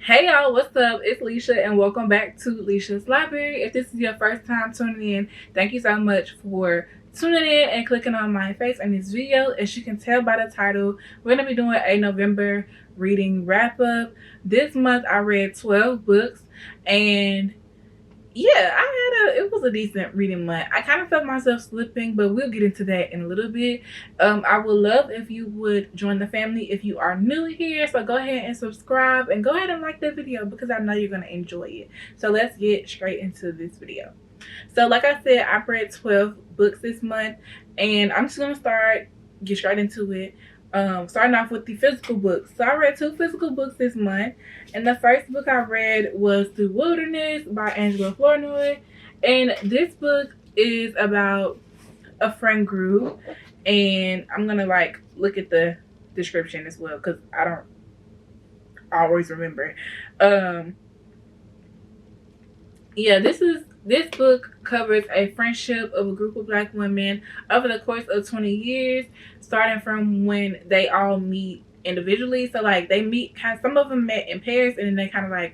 Hey y'all, what's up? It's Leisha and welcome back to Leisha's Library. If this is your first time tuning in, thank you so much for tuning in and clicking on my face in this video. As you can tell by the title, we're going to be doing a November reading wrap up. This month I read 12 books and yeah, it was a decent reading month. I kind of felt myself slipping, but we'll get into that in a little bit. I would love if you would join the family if you are new here. So go ahead and subscribe and go ahead and like the video because I know you're going to enjoy it. So let's get straight into this video. So like I said, I read 12 books this month and I'm just going to get straight into it. Starting off with the physical books. So I read 2 physical books this month, and the first book I read was The Wilderness by Angela Flournoy, and this book is about a friend group, and I'm gonna look at the description as well because I don't always remember. Yeah, this book covers a friendship of a group of Black women over the course of 20 years, starting from when they all meet individually. So they meet some of them met in pairs and then they kind of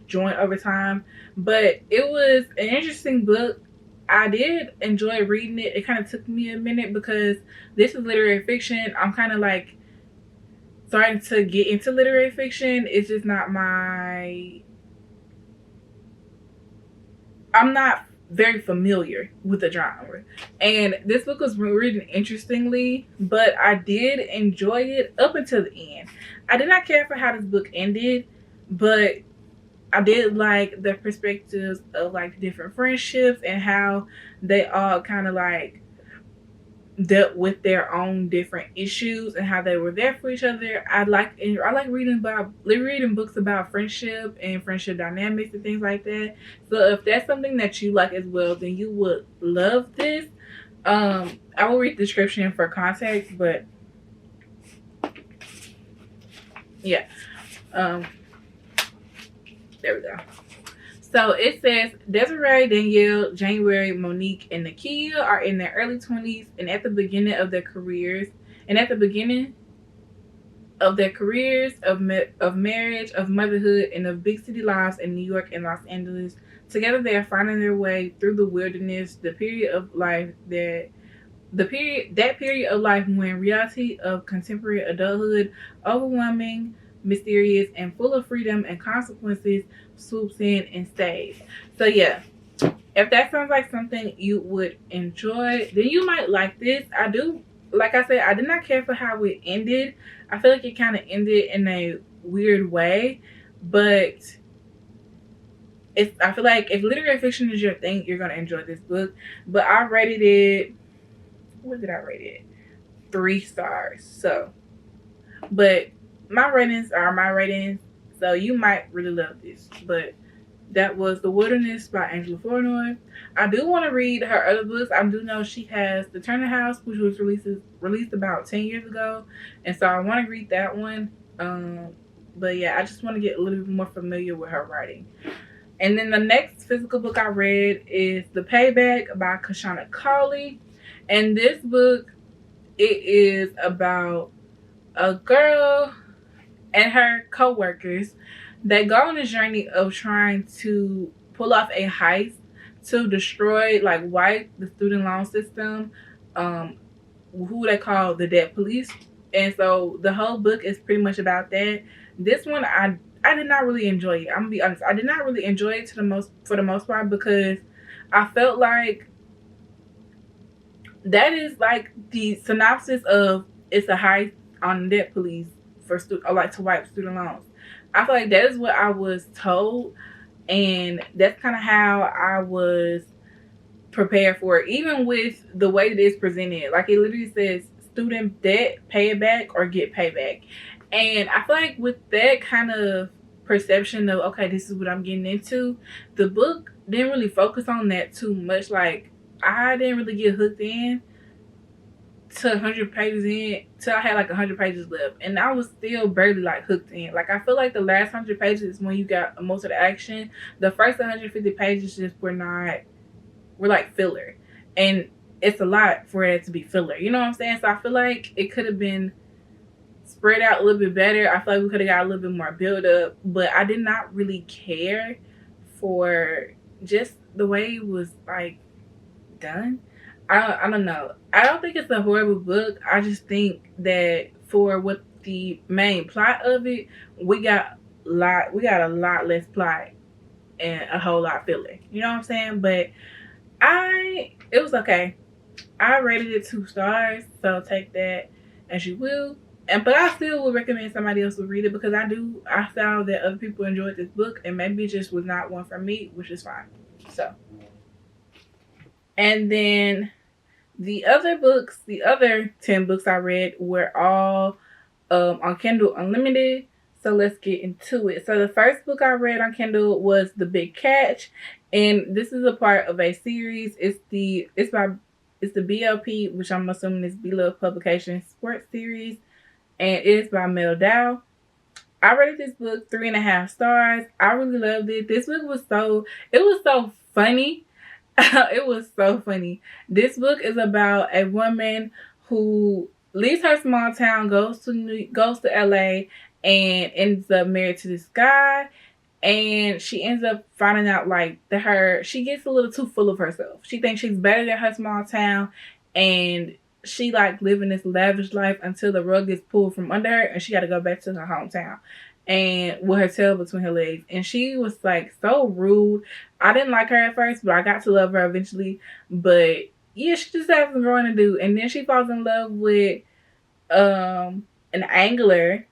join over time. But it was an interesting book. I did enjoy reading it. It kind of took me a minute because this is literary fiction. I'm kind of starting to get into literary fiction. It's just not I'm not very familiar with the genre, and this book was written interestingly, but I did enjoy it up until the end. I did not care for how this book ended, but I did like the perspectives of different friendships and how they all kind of dealt with their own different issues and how they were there for each other. I like reading books about friendship and friendship dynamics and things like that. So if that's something that you like as well, then you would love this. I will read the description for context, but yeah. There we go. So it says Desiree, Danielle, January, Monique, and Nakia are in their early 20s and at the beginning of their careers. Of marriage, of motherhood, and of big city lives in New York and Los Angeles. Together they are finding their way through the wilderness, that period of life when reality of contemporary adulthood, overwhelming, mysterious, and full of freedom and consequences, swoops in and stays. So yeah, if that sounds like something you would enjoy, then you might like this. Like I said, I did not care for how it ended. I feel like it kind of ended in a weird way, but I feel like if literary fiction is your thing, you're gonna enjoy this book. But I rated it. What did I rate it? 3 stars. So, but my ratings are my ratings, so you might really love this. But that was The Wilderness by Angela Flournoy. I do want to read her other books. I do know she has The Turner House, which was released about 10 years ago, and so I want to read that one. But yeah, I just want to get a little bit more familiar with her writing. And then the next physical book I read is The Payback by Kashana Cauley. And this book, it is about a girl and her co-workers that go on a journey of trying to pull off a heist to destroy, wipe the student loan system, who they call the debt police. And so the whole book is pretty much about that. This one, I did not really enjoy it. I'm gonna be honest. I did not really enjoy it for the most part because I felt like that is the synopsis of it's a heist on debt police to wipe student loans. I feel like that is what I was told, and that's kind of how I was prepared for it. Even with the way that it's presented, it literally says student debt, pay it back or get payback. And I feel like with that kind of perception of, okay, this is what I'm getting into, the book didn't really focus on that too much. I didn't really get hooked in to 100 pages in till I had 100 pages left, and I was still barely hooked in. I feel like the last 100 pages is when you got most of the action. The first 150 pages just were filler, and it's a lot for it to be filler, you know what I'm saying? So I feel like it could have been spread out a little bit better. I feel like we could have got a little bit more build up, but I did not really care for just the way it was like done. I don't know. I don't think it's a horrible book. I just think that for what the main plot of it, we got a lot less plot and a whole lot filler. You know what I'm saying? But it was okay. I rated it 2 stars, so take that as you will. But I still would recommend somebody else would read it because I found that other people enjoyed this book and maybe it just was not one for me, which is fine. So, and then the other 10 books I read were all on Kindle Unlimited. So let's get into it. So the first book I read on Kindle was The Big Catch, and this is a part of a series. It's the BLP, which I'm assuming is Beloved Publications Sports Series, and it is by Mel Dow. I rated this book 3.5 stars. I really loved it. This book was so funny. It was so funny. This book is about a woman who leaves her small town, goes to LA, and ends up married to this guy. And she ends up finding out like she gets a little too full of herself. She thinks she's better than her small town, and she like living this lavish life until the rug gets pulled from under her and she got to go back to her hometown and with her tail between her legs. And she was like so rude. I didn't like her at first, but I got to love her eventually. But yeah, she just has some growing to do. And then she falls in love with an angler,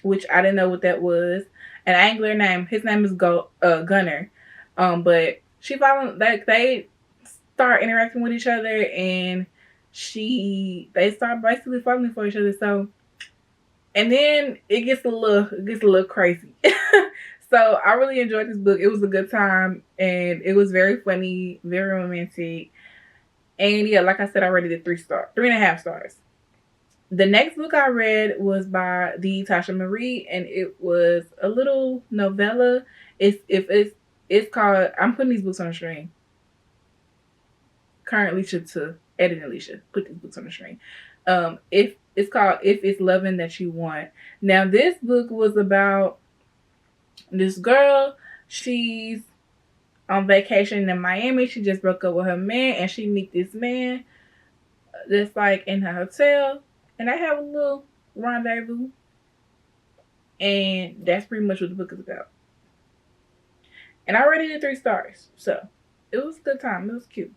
which I didn't know what that was. An angler his name is Gunner. But she found like they start interacting with each other and they start basically falling for each other. So, and then it gets a little crazy. So I really enjoyed this book. It was a good time and it was very funny, very romantic. And yeah, like I said, I rated it 3.5 stars. The next book I read was by the Tasha Marie, and it was a little novella. It's called, I'm putting these books on the screen. Current Alicia to editing Alicia, put these books on the screen. It's called If It's Loving That You Want. Now this book was about this girl. She's on vacation in Miami. She just broke up with her man, and she meet this man that's like in her hotel. And I have a little rendezvous. And that's pretty much what the book is about. And I rated it 3 stars. So it was a good time. It was cute.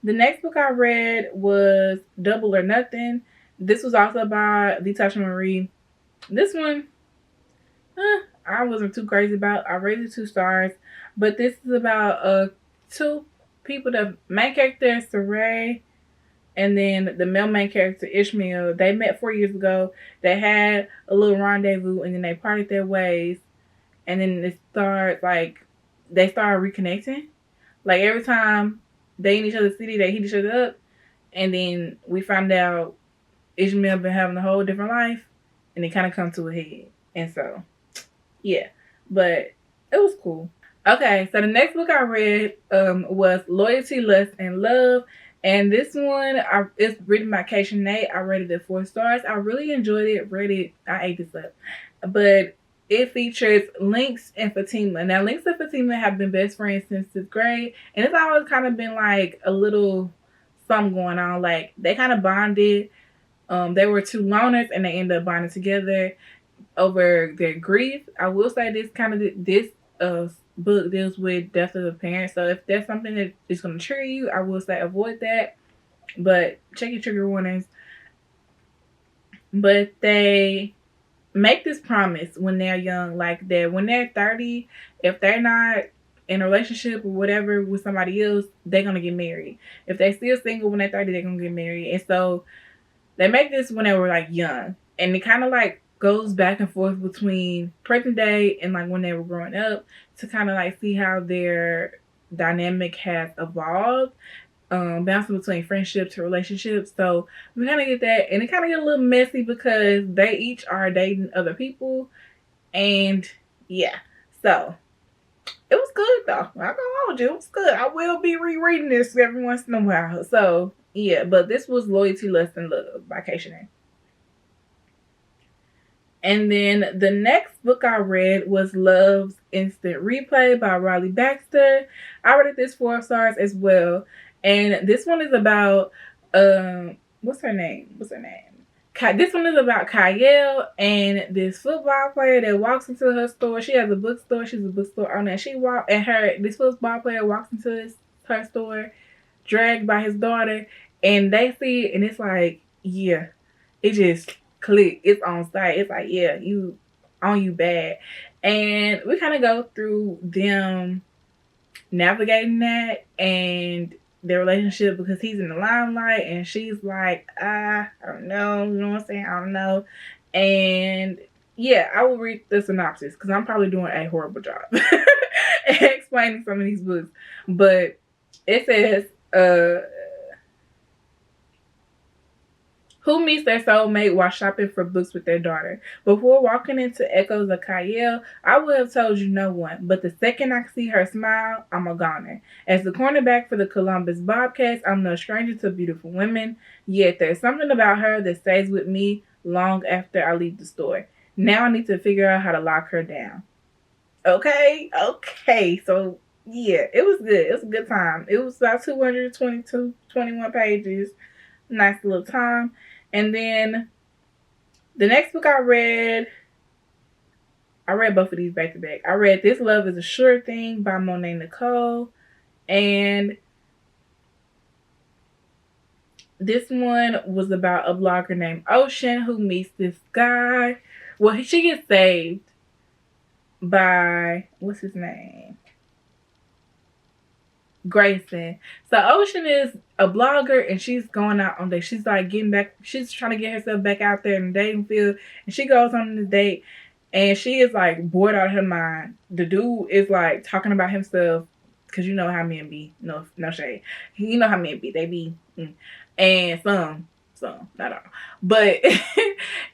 The next book I read was Double or Nothing. This was also by the Tasha Marie. This one, I wasn't too crazy about. I rated 2 stars. But this is about 2 people. The main character is Saray. And then the male main character, Ishmael, they met 4 years ago. They had a little rendezvous and then they parted their ways. And then they started reconnecting. Like every time they in each other's city, they hit each other up. And then we found out Ishmael been having a whole different life. And it kind of come to a head. And so, yeah. But it was cool. Okay, so the next book I read was Loyalty, Lust, and Love. And this one, it's written by Keisha Nate. I rated it 4 stars. I really enjoyed it. I ate this up. But it features Lynx and Fatima. Now, Lynx and Fatima have been best friends since 6th grade. And it's always kind of been like a little something going on. Like, they kind of bonded. They were 2 loners and they ended up bonding together over their grief. I will say this book deals with death of a parent. So if that's something that is going to trigger you, I will say avoid that. But check your trigger warnings. But they make this promise when they're young, like that when they're 30, if they're not in a relationship or whatever with somebody else, they're going to get married. If they're still single when they're 30, they're going to get married. And so they make this when they were like young. And it kind of like goes back and forth between present day and like when they were growing up to kind of like see how their dynamic has evolved, bouncing between friendships to relationships. So we kind of get that, and it kind of get a little messy because they each are dating other people, and yeah, so it was good though. I'm gonna hold you, it was good. I will be rereading this every once in a while. So yeah, but this was Loyalty, Lust, and Love by Keisha Nate. And then the next book I read was Love's Instant Replay by Riley Baxter. I rated this 4 stars as well. And this one is about what's her name? This one is about Kyle and this football player that walks into her store. She has a bookstore. She's a bookstore owner. And this football player walks into her store, dragged by his daughter, and they see it, and it's like, yeah, it just click. It's on site. It's like, yeah, you bad. And we kind of go through them navigating that and their relationship, because he's in the limelight and she's like, I don't know, you know what I'm saying? I don't know. And yeah, I will read the synopsis because I'm probably doing a horrible job explaining some of these books. But it says, who meets their soulmate while shopping for books with their daughter? Before walking into Echoes of Kyle, I would have told you no one, but the second I see her smile, I'm a goner. As the cornerback for the Columbus Bobcats, I'm no stranger to beautiful women, yet there's something about her that stays with me long after I leave the store. Now I need to figure out how to lock her down. Okay, so yeah, it was good. It was a good time. It was about 21 pages. Nice little time. And then the next book I read both of these back to back. I read This Love is a Sure Thing by Monet Nicole. And this one was about a blogger named Ocean who meets this guy. Well, she gets saved by, what's his name? Grayson. So Ocean is a blogger and she's going out on dates. She's like she's trying to get herself back out there in the dating field, and she goes on the date and she is like bored out of her mind. The dude is like talking about himself, because you know how men be. No shade. You know how men be. They be and some, not all. But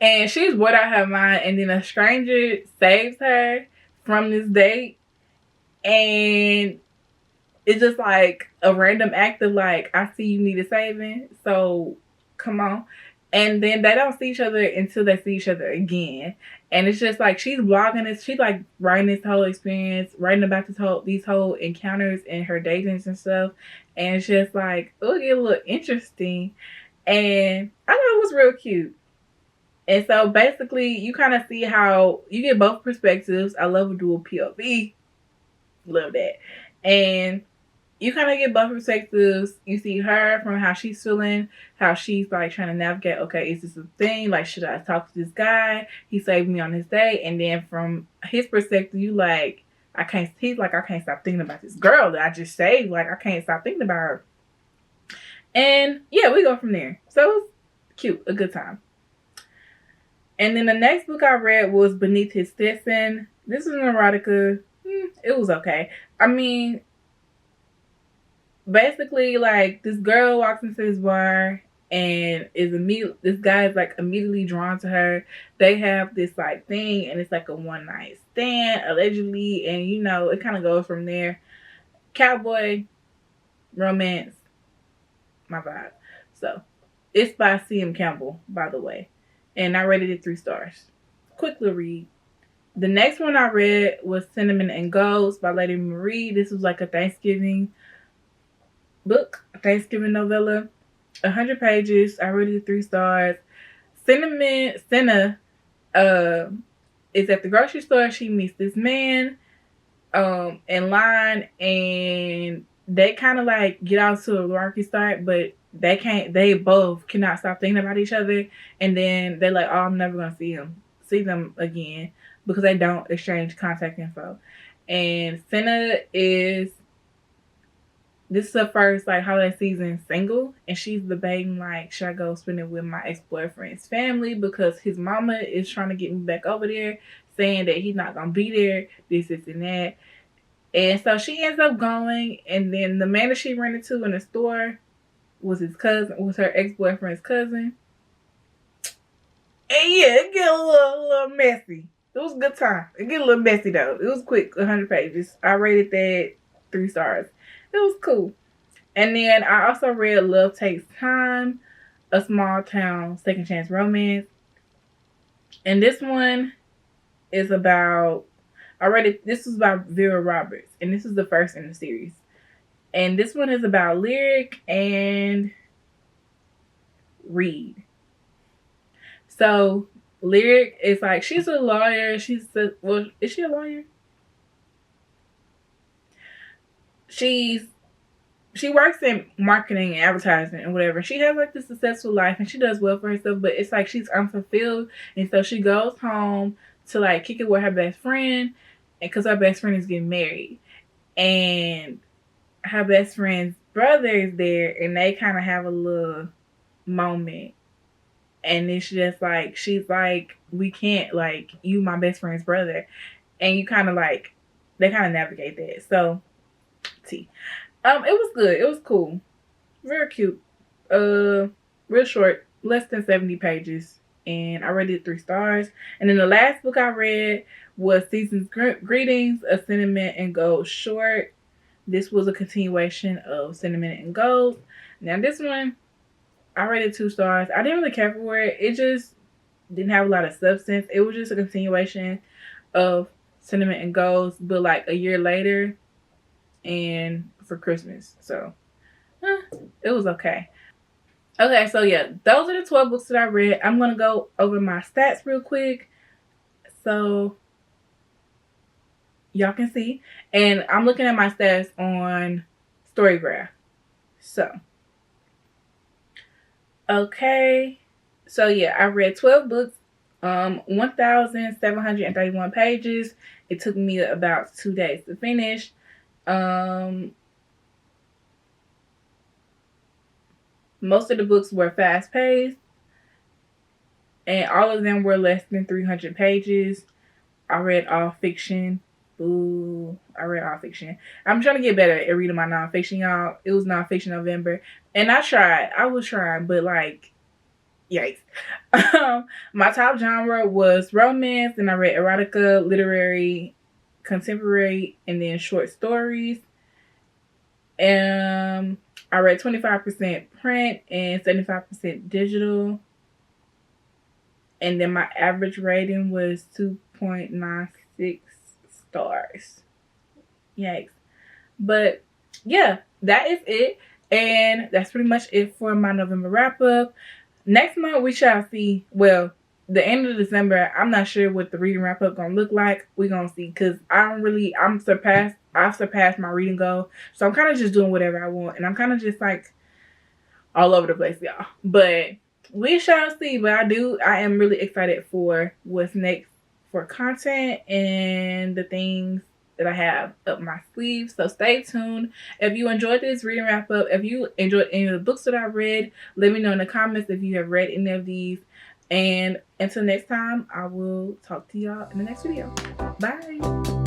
and she's bored out of her mind, and then a stranger saves her from this date, and it's just like a random act of like, I see you need a saving, so come on. And then they don't see each other until they see each other again. And it's just like, she's blogging this, she's like writing this whole experience, writing about these whole encounters and her datings and stuff. And it's just like, it'll get a little interesting. And I thought it was real cute. And so basically you kind of see how you get both perspectives. I love a dual POV. Love that. And you kind of get both perspectives. You see her from how she's feeling, how she's like trying to navigate, okay, is this a thing? Like, should I talk to this guy? He saved me on this day. And then from his perspective, he's like, I can't stop thinking about this girl that I just saved. Like, I can't stop thinking about her. And yeah, we go from there. So it was cute, a good time. And then the next book I read was Beneath His Stetson. This is an erotica. It was okay. I mean, basically, like, this girl walks into this bar and this guy is like immediately drawn to her. They have this like thing, and it's like a one night stand allegedly, and you know, it kind of goes from there. Cowboy romance, my vibe. So it's by C.M. Campbell, by the way, and I rated it 3 stars. Quick little read. The next one I read was Cinnamon and Golds by Lady Marie. This was like a Thanksgiving book, a Thanksgiving novella, 100 pages. I rated it 3 stars. Senna is at the grocery store. She meets this man in line, and they kind of like get out to a rocky start, but they both cannot stop thinking about each other. And then they're like, oh, I'm never gonna see them again, because they don't exchange contact info. And Senna this is her first like holiday season single, and she's debating like, should I go spend it with my ex-boyfriend's family, because his mama is trying to get me back over there, saying that he's not gonna be there, this and that. And so she ends up going, and then the man that she ran into in the store was her ex-boyfriend's cousin. And yeah, it get a little messy. It was a good time. It get a little messy though. It was quick, 100 pages. I rated that 3 stars. It was cool. And then I also read Love Takes Time, a small town second chance romance. And this one is about, this was about Vera Roberts, and this is the first in the series. And this one is about Lyric and Reed. So Lyric is like, she's a lawyer. Is she a lawyer? She works in marketing and advertising and whatever. She has like this successful life and she does well for herself, but it's like she's unfulfilled. And so she goes home to like kick it with her best friend, and because her best friend is getting married. And her best friend's brother is there, and they kind of have a little moment. And it's just like, she's like, we can't, like, you my best friend's brother. And you kind of like, they kind of navigate that. So, T. It was good. It was cool. Very cute. Real short, less than 70 pages. And I rated it 3 stars. And then the last book I read was Season's Greetings, a Cinnamon and Gold short. This was a continuation of Cinnamon and Gold. Now this one, I rated 2 stars. I didn't really care for it. It just didn't have a lot of substance. It was just a continuation of Cinnamon and Gold, but like a year later and for Christmas. So it was okay. Okay, so yeah, those are the 12 books that I read. I'm going to go over my stats real quick so y'all can see. And I'm looking at my stats on Storygraph. So, okay. So yeah, I read 12 books, 1,731 pages. It took me about 2 days to finish. Most of the books were fast paced, and all of them were less than 300 pages. I read all fiction. Ooh, I read all fiction. I'm trying to get better at reading my nonfiction, y'all. It was nonfiction November, and I tried. I was trying, but like, yikes. My top genre was romance, and I read erotica, literary, contemporary, and then short stories. I read 25% print and 75% digital. And then my average rating was 2.96 stars. Yikes. But yeah, that is it. And that's pretty much it for my November wrap up. Next month we shall see. Well, the end of December, I'm not sure what the reading wrap up gonna look like. We're gonna see, because I've surpassed my reading goal. So I'm kind of just doing whatever I want, and I'm kind of just like all over the place, y'all. But we shall see. But I am really excited for what's next for content and the things that I have up my sleeve. So stay tuned. If you enjoyed this reading wrap up, if you enjoyed any of the books that I read, let me know in the comments if you have read any of these. And until next time, I will talk to y'all in the next video. Bye.